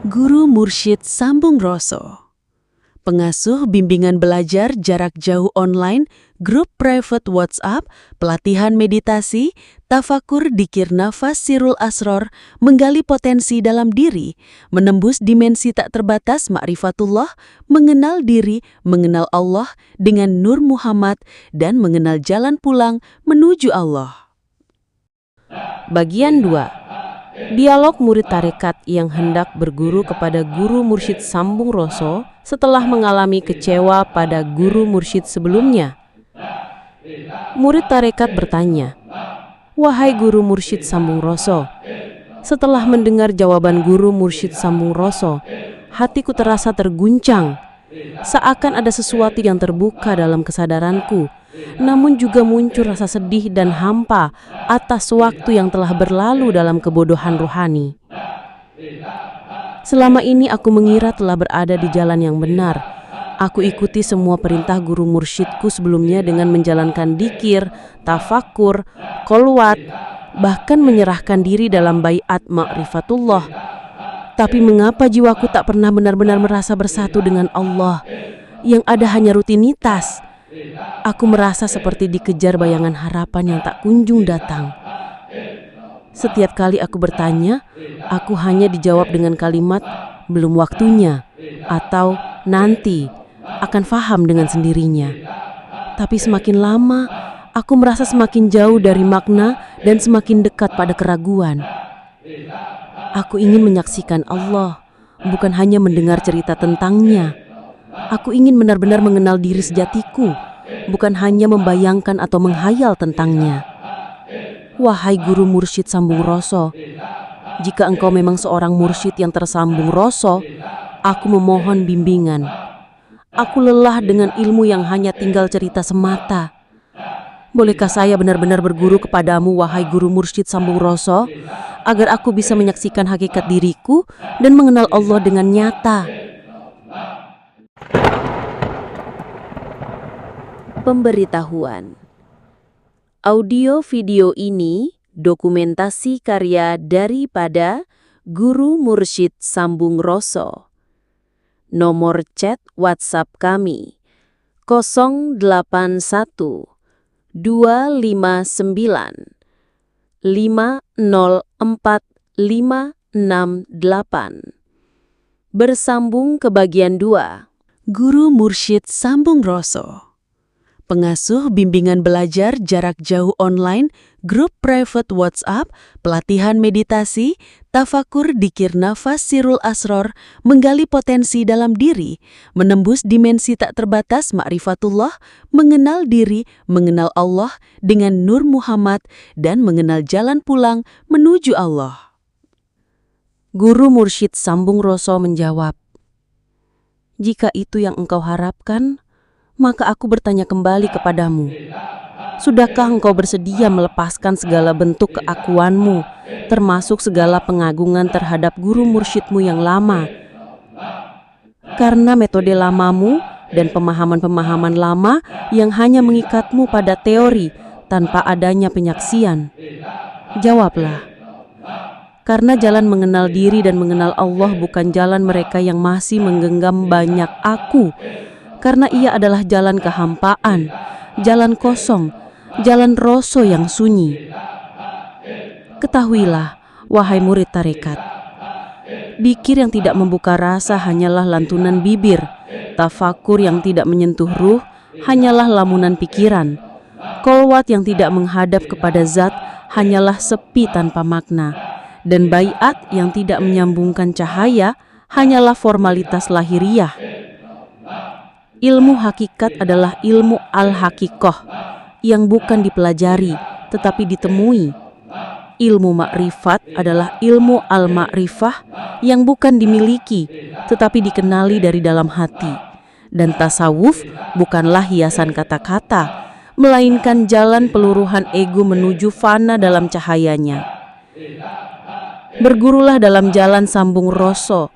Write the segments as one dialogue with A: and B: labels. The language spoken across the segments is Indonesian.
A: Guru Mursyid Sambung Roso, pengasuh bimbingan belajar jarak jauh online, grup private WhatsApp, pelatihan meditasi, tafakur dikir nafas sirul asror, menggali potensi dalam diri, menembus dimensi tak terbatas ma'rifatullah, mengenal diri, mengenal Allah dengan Nur Muhammad, dan mengenal jalan pulang menuju Allah.
B: Bagian 2. Dialog murid tarekat yang hendak berguru kepada Guru Mursyid Sambung Roso setelah mengalami kecewa pada Guru Mursyid sebelumnya. Murid tarekat bertanya, "Wahai Guru Mursyid Sambung Roso," setelah mendengar jawaban Guru Mursyid Sambung Roso, hatiku terasa terguncang, seakan ada sesuatu yang terbuka dalam kesadaranku. Namun juga muncul rasa sedih dan hampa atas waktu yang telah berlalu dalam kebodohan rohani. Selama ini aku mengira telah berada di jalan yang benar. Aku ikuti semua perintah guru mursyidku sebelumnya dengan menjalankan dikir, tafakur, qolwat, bahkan menyerahkan diri dalam baiat ma'rifatullah. Tapi mengapa jiwaku tak pernah benar-benar merasa bersatu dengan Allah? Yang ada hanya rutinitas. Aku merasa seperti dikejar bayangan harapan yang tak kunjung datang. Setiap kali aku bertanya, aku hanya dijawab dengan kalimat "belum waktunya" atau "nanti, akan faham dengan sendirinya". Tapi semakin lama, aku merasa semakin jauh dari makna dan semakin dekat pada keraguan. Aku ingin menyaksikan Allah, bukan hanya mendengar cerita tentangnya. Aku ingin benar-benar mengenal diri sejatiku, bukan hanya membayangkan atau menghayal tentangnya. Wahai Guru Mursyid Sambung Roso, jika engkau memang seorang mursyid yang tersambung roso, aku memohon bimbingan. Aku lelah dengan ilmu yang hanya tinggal cerita semata. Bolehkah saya benar-benar berguru kepadamu, wahai Guru Mursyid Sambung Roso, agar aku bisa menyaksikan hakikat diriku dan mengenal Allah dengan nyata?
C: Pemberitahuan. Audio video ini dokumentasi karya daripada Guru Mursyid Sambung Roso. Nomor chat WhatsApp kami 081 259 504 568. Bersambung ke bagian 2.
A: Guru Mursyid Sambung Roso, pengasuh bimbingan belajar jarak jauh online, grup private WhatsApp, pelatihan meditasi, tafakur dikir nafas sirul asror, menggali potensi dalam diri, menembus dimensi tak terbatas ma'rifatullah, mengenal diri, mengenal Allah dengan Nur Muhammad, dan mengenal jalan pulang menuju Allah.
B: Guru Mursyid Sambung Roso menjawab, "Jika itu yang engkau harapkan, maka aku bertanya kembali kepadamu. Sudahkah engkau bersedia melepaskan segala bentuk keakuanmu, termasuk segala pengagungan terhadap guru mursyidmu yang lama? Karena metode lamamu dan pemahaman-pemahaman lama yang hanya mengikatmu pada teori tanpa adanya penyaksian. Jawablah. Karena jalan mengenal diri dan mengenal Allah bukan jalan mereka yang masih menggenggam banyak aku. Karena ia adalah jalan kehampaan, jalan kosong, jalan roso yang sunyi. Ketahuilah, wahai murid tarekat, dikir yang tidak membuka rasa hanyalah lantunan bibir, tafakur yang tidak menyentuh ruh hanyalah lamunan pikiran, qolwat yang tidak menghadap kepada zat hanyalah sepi tanpa makna, dan baiat yang tidak menyambungkan cahaya hanyalah formalitas lahiriah. Ilmu hakikat adalah ilmu al-hakikoh yang bukan dipelajari tetapi ditemui. Ilmu makrifat adalah ilmu al-makrifah yang bukan dimiliki tetapi dikenali dari dalam hati. Dan tasawuf bukanlah hiasan kata-kata, melainkan jalan peluruhan ego menuju fana dalam cahayanya. Bergurulah dalam jalan sambung roso,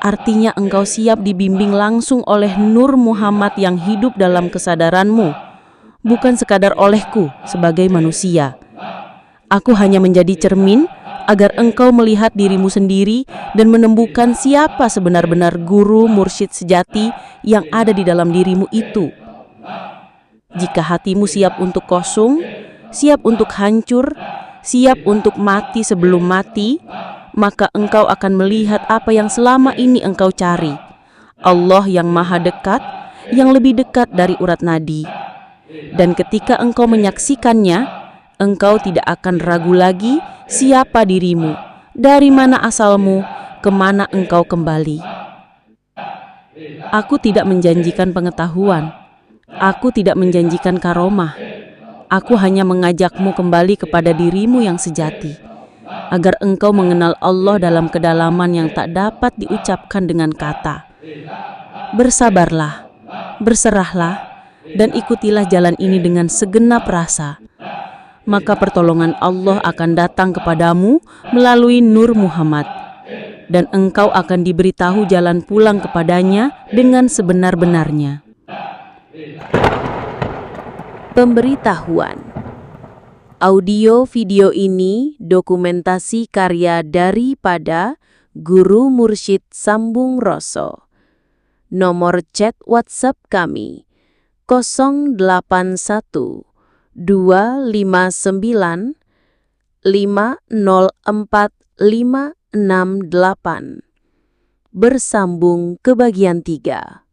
B: artinya engkau siap dibimbing langsung oleh Nur Muhammad yang hidup dalam kesadaranmu, bukan sekadar olehku sebagai manusia. Aku hanya menjadi cermin agar engkau melihat dirimu sendiri dan menemukan siapa sebenar-benar guru mursyid sejati yang ada di dalam dirimu itu. Jika hatimu siap untuk kosong, siap untuk hancur, siap untuk mati sebelum mati, maka engkau akan melihat apa yang selama ini engkau cari. Allah yang maha dekat, yang lebih dekat dari urat nadi. Dan ketika engkau menyaksikannya, engkau tidak akan ragu lagi siapa dirimu, dari mana asalmu, kemana engkau kembali. Aku tidak menjanjikan pengetahuan. Aku tidak menjanjikan karomah. Aku hanya mengajakmu kembali kepada dirimu yang sejati, agar engkau mengenal Allah dalam kedalaman yang tak dapat diucapkan dengan kata. Bersabarlah, berserahlah, dan ikutilah jalan ini dengan segenap rasa. Maka pertolongan Allah akan datang kepadamu melalui Nur Muhammad, dan engkau akan diberitahu jalan pulang kepadanya dengan sebenar-benarnya.
C: Pemberitahuan. Audio video ini dokumentasi karya daripada Guru Mursyid Sambung Roso. Nomor chat WhatsApp kami 081 259 504 568. Bersambung ke bagian 3.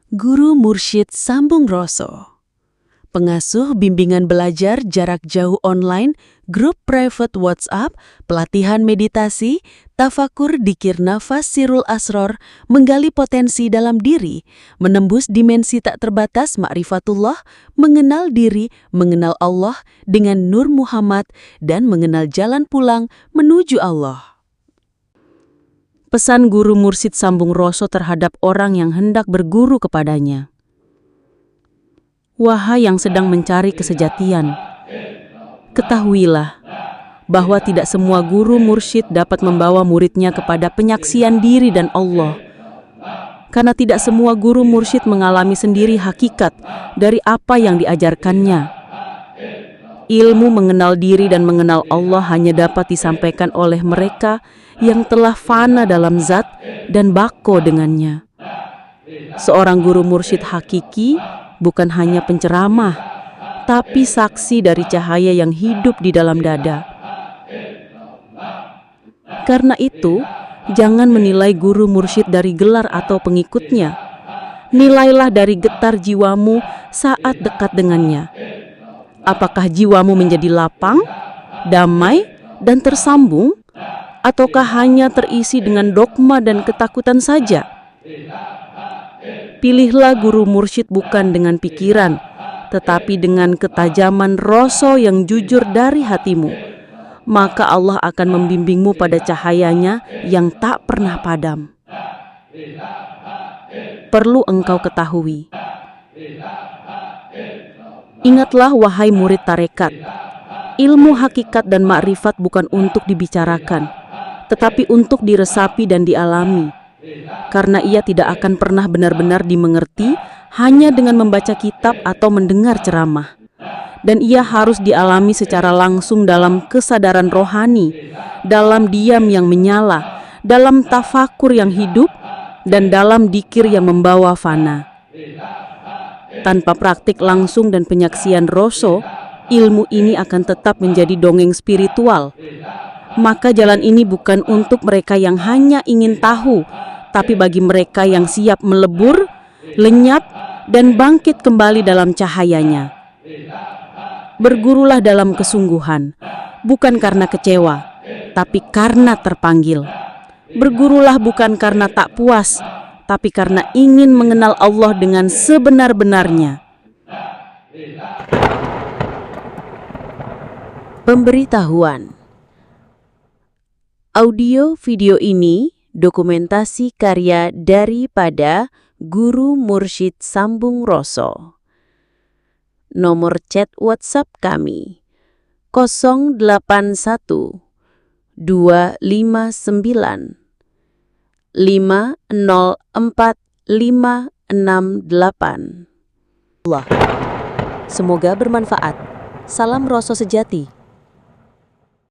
A: Guru Mursyid Sambung Roso, pengasuh bimbingan belajar jarak jauh online, grup private WhatsApp, pelatihan meditasi, tafakur dikir nafas sirul asror, menggali potensi dalam diri, menembus dimensi tak terbatas ma'rifatullah, mengenal diri, mengenal Allah dengan Nur Muhammad, dan mengenal jalan pulang menuju Allah.
B: Pesan Guru Mursyid Sambung Roso terhadap orang yang hendak berguru kepadanya. Wahai yang sedang mencari kesejatian, ketahuilah bahwa tidak semua guru mursyid dapat membawa muridnya kepada penyaksian diri dan Allah. Karena tidak semua guru mursyid mengalami sendiri hakikat dari apa yang diajarkannya. Ilmu mengenal diri dan mengenal Allah hanya dapat disampaikan oleh mereka yang telah fana dalam zat dan bako dengannya. Seorang guru mursyid hakiki bukan hanya penceramah, tapi saksi dari cahaya yang hidup di dalam dada. Karena itu, jangan menilai guru mursyid dari gelar atau pengikutnya. Nilailah dari getar jiwamu saat dekat dengannya. Apakah jiwamu menjadi lapang, damai, dan tersambung, ataukah hanya terisi dengan dogma dan ketakutan saja? Pilihlah guru mursyid bukan dengan pikiran, tetapi dengan ketajaman roso yang jujur dari hatimu. Maka Allah akan membimbingmu pada cahayanya yang tak pernah padam. Perlu engkau ketahui. Ingatlah wahai murid tarekat, ilmu hakikat dan makrifat bukan untuk dibicarakan, tetapi untuk diresapi dan dialami. Karena ia tidak akan pernah benar-benar dimengerti hanya dengan membaca kitab atau mendengar ceramah. Dan ia harus dialami secara langsung dalam kesadaran rohani, dalam diam yang menyala, dalam tafakur yang hidup, dan dalam dikir yang membawa fana. Tanpa praktik langsung dan penyaksian roso, ilmu ini akan tetap menjadi dongeng spiritual. Maka jalan ini bukan untuk mereka yang hanya ingin tahu, tapi bagi mereka yang siap melebur, lenyap, dan bangkit kembali dalam cahayanya. Bergurulah dalam kesungguhan, bukan karena kecewa, tapi karena terpanggil. Bergurulah bukan karena tak puas, tapi karena ingin mengenal Allah dengan sebenar-benarnya.
C: Pemberitahuan. Audio video ini dokumentasi karya daripada Guru Mursyid Sambung Roso. Nomor chat WhatsApp kami 081 259 504 568. Semoga bermanfaat. Salam Roso sejati.